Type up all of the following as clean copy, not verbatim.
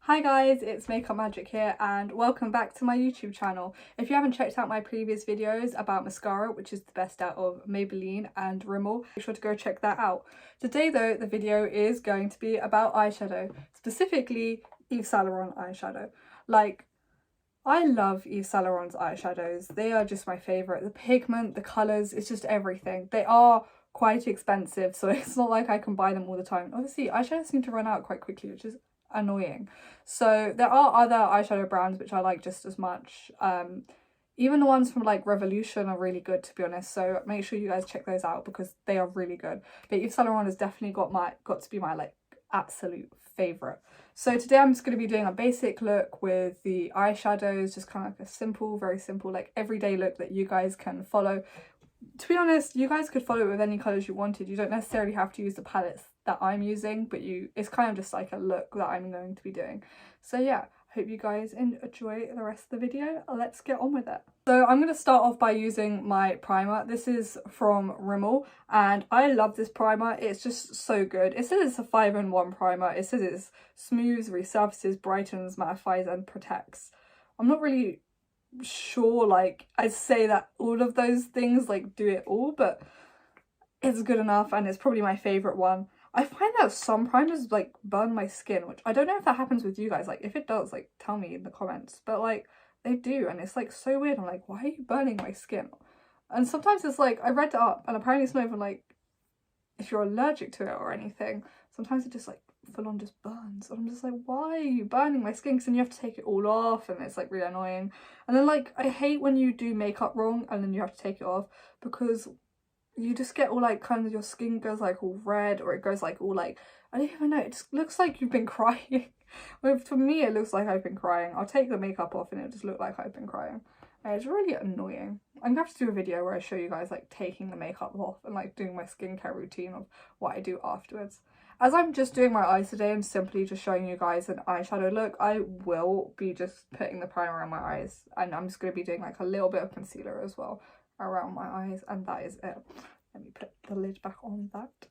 Hi guys, it's Makeup Magic here and welcome back to my YouTube channel. If you haven't checked out my previous videos about mascara, which is the best out of Maybelline and Rimmel, make sure to go check that out. Today though, the video is going to be about eyeshadow, specifically Yves Saint Laurent eyeshadow. I love Yves Saint Laurent's eyeshadows. They are just my favourite. The pigment, the colours, it's just everything. They are quite expensive, so it's not like I can buy them all the time. Obviously, eyeshadows seem to run out quite quickly, which is annoying. So there are other eyeshadow brands which I like just as much. Even the ones from like Revolution are really good, to be honest, so make sure you guys check those out because they are really good. But Yves Saint Laurent has definitely got to be my like absolute favourite. So today I'm just going to be doing a basic look with the eyeshadows, just kind of like a simple, very simple, like everyday look that you guys can follow. To be honest, you guys could follow it with any colours you wanted. You don't necessarily have to use the palettes that I'm using, but it's kind of just like a look that I'm going to be doing. So yeah, hope you guys enjoy the rest of the video. Let's get on with it. So I'm going to start off by using my primer. This is from Rimmel and I love this primer. It's just so good. It says it's a 5-in-1 primer. It says it smooths, resurfaces, brightens, mattifies and protects. I'm not really sure, like I'd say that all of those things like do it all, but it's good enough and it's probably my favourite one. I find that some primers like burn my skin, which I don't know if that happens with you guys. Like if it does, like tell me in the comments, but like they do and it's like so weird. I'm like, why are you burning my skin? And sometimes it's like, I read it up and apparently it's not even like if you're allergic to it or anything. Sometimes it just like full on just burns and I'm just like, why are you burning my skin? Because then you have to take it all off and it's like really annoying. And then like I hate when you do makeup wrong and then you have to take it off because you just get all like kind of your skin goes like all red or it goes like all like, I don't even know, it just looks like you've been crying. Well, for me it looks like I've been crying. I'll take the makeup off and it just look like I've been crying. And it's really annoying. I'm gonna have to do a video where I show you guys like taking the makeup off and like doing my skincare routine of what I do afterwards. As I'm just doing my eyes today, I'm simply just showing you guys an eyeshadow look. I will be just putting the primer on my eyes and I'm just going to be doing like a little bit of concealer as well around my eyes and that is it. Let me put the lid back on that.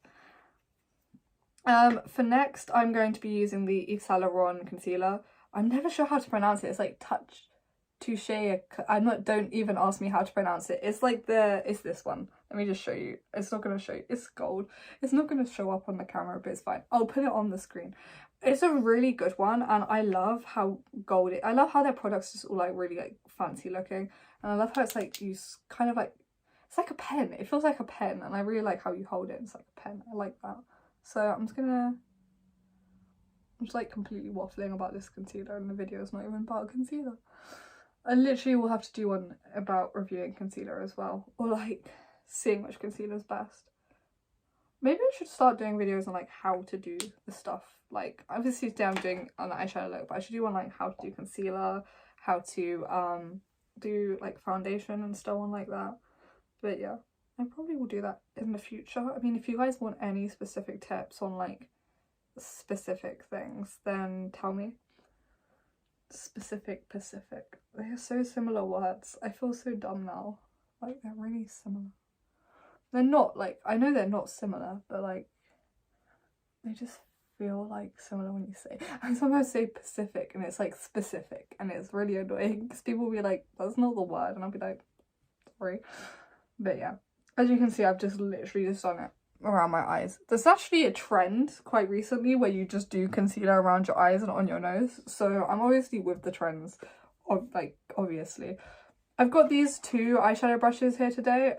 For next, I'm going to be using the Yves Saint Laurent concealer. I'm never sure how to pronounce it. It's like Touche. Don't even ask me how to pronounce it. It's like it's this one. Let me just show you. It's not going to show you. It's gold. It's not going to show up on the camera, but it's fine. I'll put it on the screen. It's a really good one and I love how I love how their products just all like really like fancy looking. And I love how it's like you kind of like, it's like a pen. It feels like a pen and I really like how you hold it. It's like a pen. I like that. So I'm just like completely waffling about this concealer and the video is not even about concealer. I literally will have to do one about reviewing concealer as well, or like seeing which concealer is best. Maybe I should start doing videos on like how to do the stuff. Like obviously today I'm doing an eyeshadow look, but I should do one like how to do concealer, how to do like foundation and stuff on like that. But yeah, I probably will do that in the future. I mean, if you guys want any specific tips on like specific things, then tell me. Specific. They are so similar words. I feel so dumb now. Like they're really similar. They're not like, I know they're not similar, but like they just feel like similar when you say. I sometimes say Pacific and it's like specific and it's really annoying because people will be like, that's not the word, and I'll be like, sorry. But yeah, as you can see, I've just literally just done it around my eyes. There's actually a trend quite recently where you just do concealer around your eyes and on your nose, so I'm obviously with the trends of like, obviously. I've got these two eyeshadow brushes here today.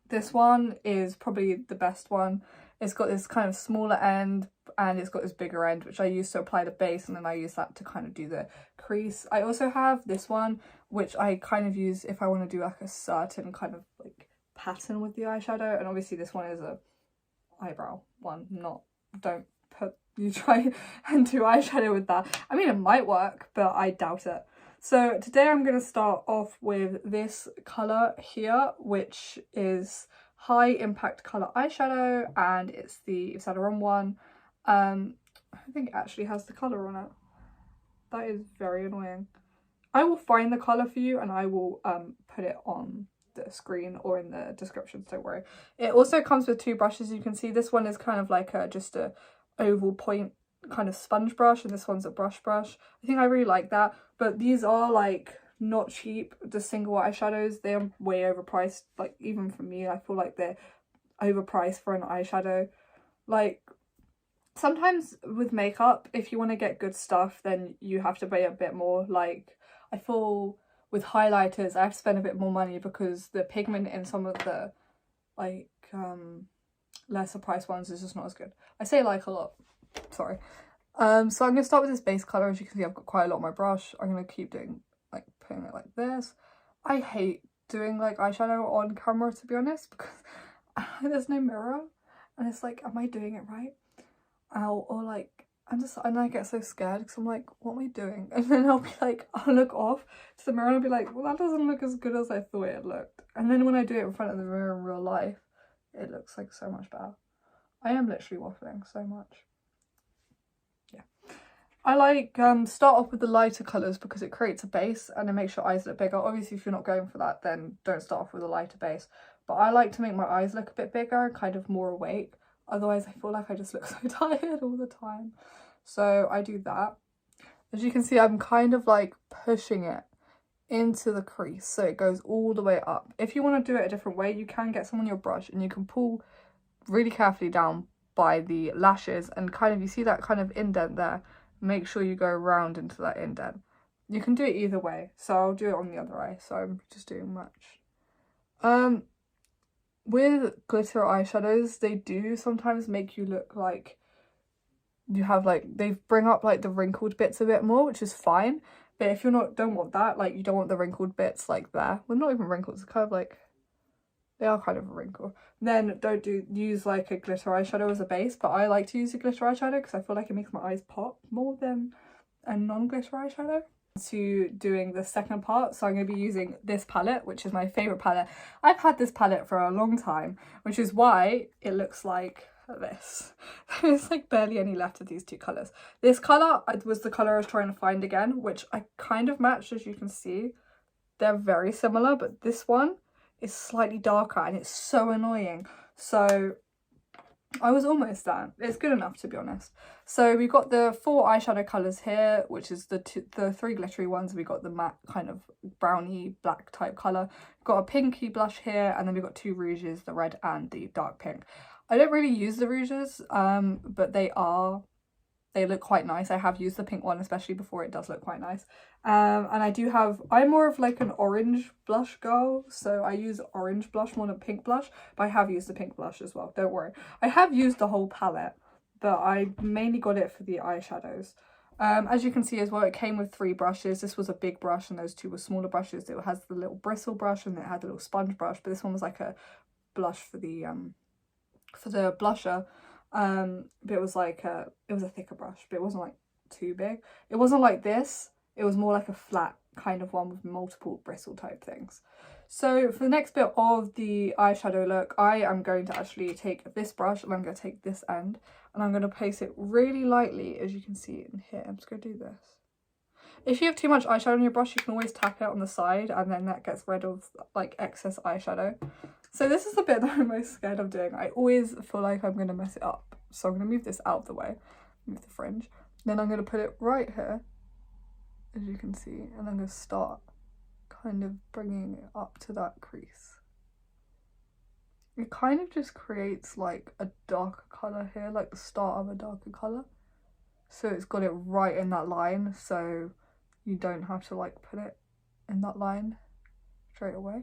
This one is probably the best one. It's got this kind of smaller end and it's got this bigger end which I use to apply the base and then I use that to kind of do the crease. I also have this one which I kind of use if I want to do like a certain kind of like pattern with the eyeshadow, and obviously this one is a eyebrow one, don't try and do eyeshadow with that. I mean, it might work, but I doubt it. So today I'm going to start off with this colour here, which is High Impact Colour Eyeshadow, and it's the Yves Saint Laurent one. I think it actually has the colour on it. That is very annoying. I will find the colour for you and I will put it on the screen or in the descriptions, don't worry. It also comes with two brushes. You can see this one is kind of like just a oval point kind of sponge brush, and this one's a brush. I think I really like that, but these are like not cheap. The single eyeshadows, they're way overpriced. Like, even for me, I feel like they're overpriced for an eyeshadow. Like, sometimes with makeup, if you want to get good stuff, then you have to pay a bit more. Like, I feel with highlighters I have to spend a bit more money because the pigment in some of the like lesser price ones is just not as good. I say like a lot, sorry. So I'm gonna start with this base color. As you can see, I've got quite a lot on my brush. I'm gonna keep doing like putting it like this. I hate doing like eyeshadow on camera, to be honest, because there's no mirror and it's like, am I doing it right? Or like, and I get so scared because I'm like, what am I doing? And then I'll be like, I'll look off to the mirror and I'll be like, well, that doesn't look as good as I thought it looked. And then when I do it in front of the mirror in real life, it looks like so much better. I am literally waffling so much. Yeah. I like start off with the lighter colours because it creates a base and it makes your eyes look bigger. Obviously, if you're not going for that, then don't start off with a lighter base. But I like to make my eyes look a bit bigger and kind of more awake. Otherwise, I feel like I just look so tired all the time. So I do that. As you can see, I'm kind of like pushing it into the crease so it goes all the way up. If you want to do it a different way, you can get some on your brush and you can pull really carefully down by the lashes and kind of, you see that kind of indent there, make sure you go around into that indent. You can do it either way, so I'll do it on the other eye, so I'm just doing much. With glitter eyeshadows, they do sometimes make you look like you have like, they bring up like the wrinkled bits a bit more, which is fine. But if you're don't want that, like you don't want the wrinkled bits like there, well, not even wrinkles, it's kind of like, they are kind of a wrinkle, then don't use like a glitter eyeshadow as a base. But I like to use a glitter eyeshadow because I feel like it makes my eyes pop more than a non-glitter eyeshadow. To doing the second part, so I'm going to be using this palette, which is my favorite palette. I've had this palette for a long time, which is why it looks like this. There's like barely any left of these two colors. This color was the color I was trying to find again, which I kind of matched. As you can see, they're very similar, but this one is slightly darker and it's so annoying. So I was almost there. It's good enough, to be honest. So we've got the 4 eyeshadow colours here, which is the 3 glittery ones. We got the matte kind of browny black type colour. We've got a pinky blush here, and then we've got 2 rouges, the red and the dark pink. I don't really use the rouges, but they look quite nice. I have used the pink one, especially before. It does look quite nice. And I'm more of like an orange blush girl, so I use orange blush more than pink blush, but I have used the pink blush as well, don't worry. I have used the whole palette, but I mainly got it for the eyeshadows. As you can see as well, it came with 3 brushes. This was a big brush and those 2 were smaller brushes. It has the little bristle brush and it had the little sponge brush, but this one was like a blush for the blusher. But it was like it was a thicker brush, but it wasn't like too big. It wasn't like this, it was more like a flat kind of one with multiple bristle type things. So for the next bit of the eyeshadow look, I am going to actually take this brush and I'm going to take this end and I'm going to place it really lightly, as you can see in here. I'm just going to do this. If you have too much eyeshadow on your brush, you can always tap it on the side and then that gets rid of like excess eyeshadow. So this is the bit that I'm most scared of doing. I always feel like I'm going to mess it up. So I'm going to move this out of the way, move the fringe. Then I'm going to put it right here, as you can see, and I'm going to start kind of bringing it up to that crease. It kind of just creates like a darker colour here, like the start of a darker colour. So it's got it right in that line, so you don't have to like put it in that line straight away.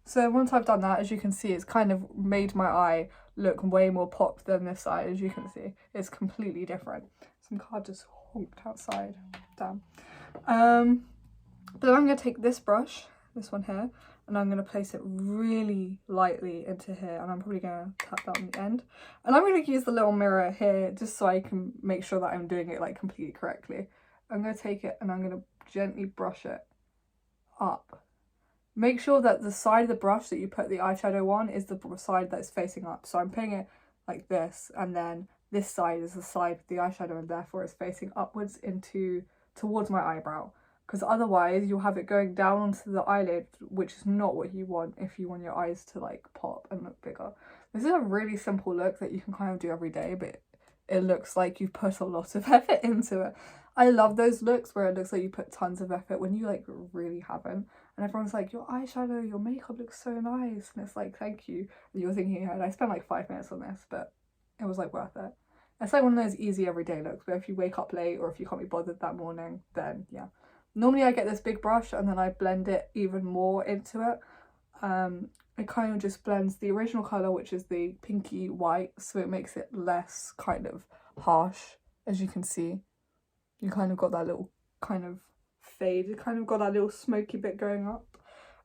So once I've done that, as you can see, it's kind of made my eye look way more pop than this side. As you can see, it's completely different. Some car just honked outside. Damn. But I'm going to take this brush, this one here, and I'm going to place it really lightly into here, and I'm probably going to tap that on the end. And I'm going to use the little mirror here just so I can make sure that I'm doing it like completely correctly. I'm going to take it and I'm going to gently brush it up. Make sure that the side of the brush that you put the eyeshadow on is the side that's facing up. So I'm putting it like this, and then this side is the side with the eyeshadow, and therefore it's facing upwards towards my eyebrow. Because otherwise you'll have it going down onto the eyelid, which is not what you want if you want your eyes to like pop and look bigger. This is a really simple look that you can kind of do every day, but it looks like you've put a lot of effort into it. I love those looks where it looks like you put tons of effort when you like really haven't. And everyone's like, your eyeshadow, your makeup looks so nice. And it's like, thank you. And you're thinking, yeah, and I spent like 5 minutes on this, but it was like worth it. It's like one of those easy everyday looks where if you wake up late or if you can't be bothered that morning, then yeah. Normally I get this big brush and then I blend it even more into it. It kind of just blends the original colour, which is the pinky white, so it makes it less kind of harsh. As you can see, you kind of got that little kind of fade, you kind of got that little smoky bit going up.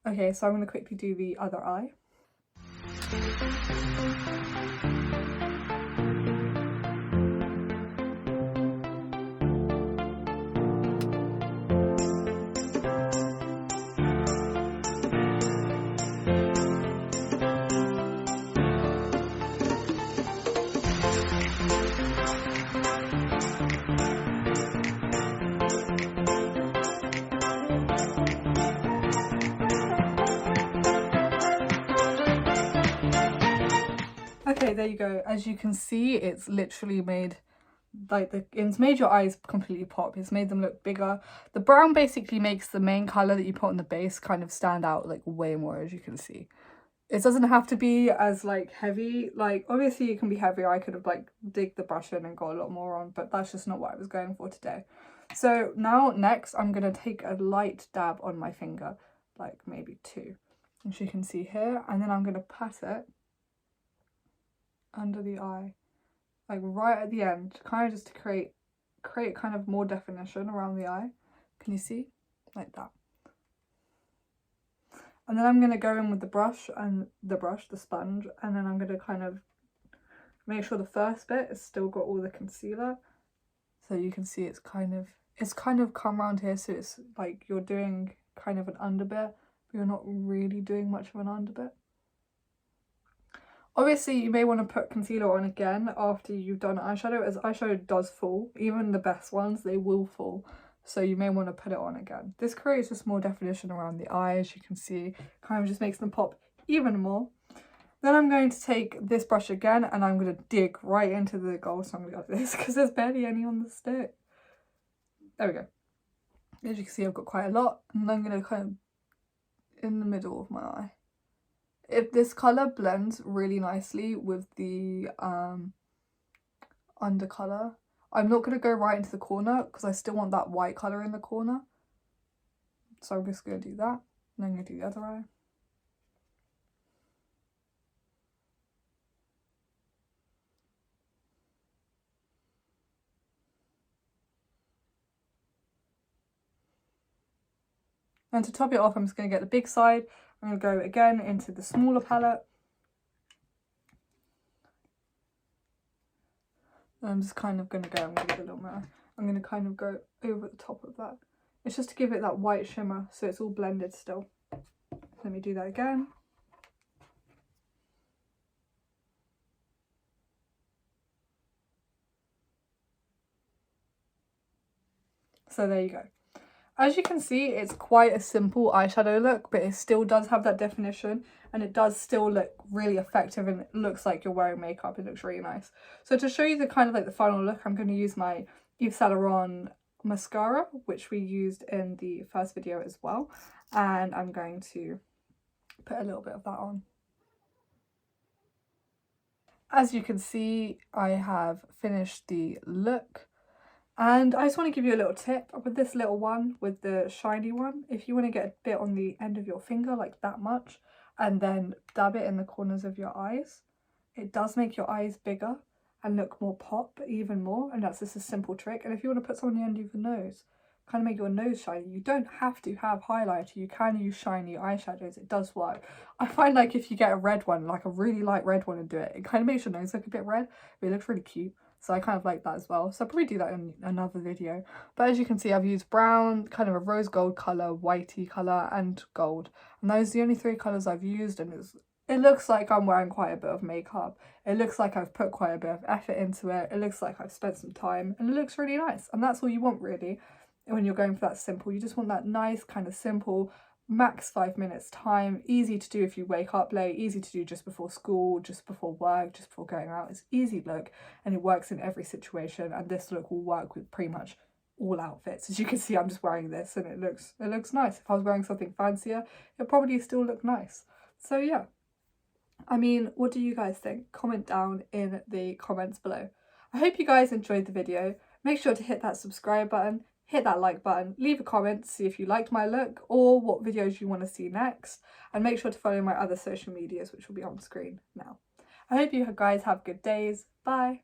Okay, so I'm going to quickly do the other eye. Okay, there you go. As you can see, it's literally made like it's made your eyes completely pop. It's made them look bigger. The brown basically makes the main color that you put on the base kind of stand out like way more, as you can see. It doesn't have to be as like heavy. Like obviously it can be heavier. I could have like digged the brush in and got a lot more on, but that's just not what I was going for today. So now next I'm gonna take a light dab on my finger, like maybe 2, as you can see here, and then I'm gonna pat it under the eye, like right at the end, kind of just to create kind of more definition around the eye. Can you see? Like that. And then I'm going to go in with the brush and the sponge, and then I'm going to kind of make sure the first bit has still got all the concealer. So you can see it's kind of come around here, so it's like you're doing kind of an underbit, but you're not really doing much of an underbit. Obviously, you may want to put concealer on again after you've done eyeshadow, as eyeshadow does fall. Even the best ones, they will fall. So you may want to put it on again. This creates just more definition around the eye, as you can see. Kind of just makes them pop even more. Then I'm going to take this brush again and I'm going to dig right into the gold. So I'm going to go like this because there's barely any on the stick. There we go. As you can see, I've got quite a lot. And I'm going to kind of in the middle of my eye. If this colour blends really nicely with the undercolour, I'm not going to go right into the corner because I still want that white colour in the corner. So I'm just going to do that. And I'm going to do the other eye. And to top it off, I'm just going to get the big side. I'm going to go again into the smaller palette. And I'm just kind of going to go, I'm going to get a little mirror. I'm going to kind of go over the top of that. It's just to give it that white shimmer so it's all blended still. Let me do that again. So there you go. As you can see, it's quite a simple eyeshadow look, but it still does have that definition and it does still look really effective and it looks like you're wearing makeup. It looks really nice. So to show you the kind of like the final look, I'm going to use my Yves Saint Laurent mascara, which we used in the first video as well. And I'm going to put a little bit of that on. As you can see, I have finished the look. And I just want to give you a little tip with this little one, with the shiny one. If you want to get a bit on the end of your finger, like that much, and then dab it in the corners of your eyes, it does make your eyes bigger and look more pop even more. And that's just a simple trick. And if you want to put some on the end of your nose, kind of make your nose shiny, you don't have to have highlighter. You can use shiny eyeshadows. It does work. I find like if you get a red one, like a really light red one, and do it, it kind of makes your nose look a bit red, but it looks really cute. So I kind of like that as well. So I'll probably do that in another video. But as you can see, I've used brown, kind of a rose gold colour, whitey colour, and gold. And those are the only 3 colours I've used. And it looks like I'm wearing quite a bit of makeup. It looks like I've put quite a bit of effort into it. It looks like I've spent some time. And it looks really nice. And that's all you want really when you're going for that simple. You just want that nice kind of simple max 5 minutes time, easy to do if you wake up late, easy to do just before school, just before work, just before going out. It's an easy look and it works in every situation, and this look will work with pretty much all outfits. As you can see, I'm just wearing this and it looks nice. If I was wearing something fancier, it'd probably still look nice. So yeah, I mean, what do you guys think? Comment down in the comments below. I hope you guys enjoyed the video. Make sure to hit that subscribe button, hit that like button, leave a comment to see if you liked my look or what videos you want to see next, and make sure to follow my other social medias, which will be on screen now. I hope you guys have good days. Bye!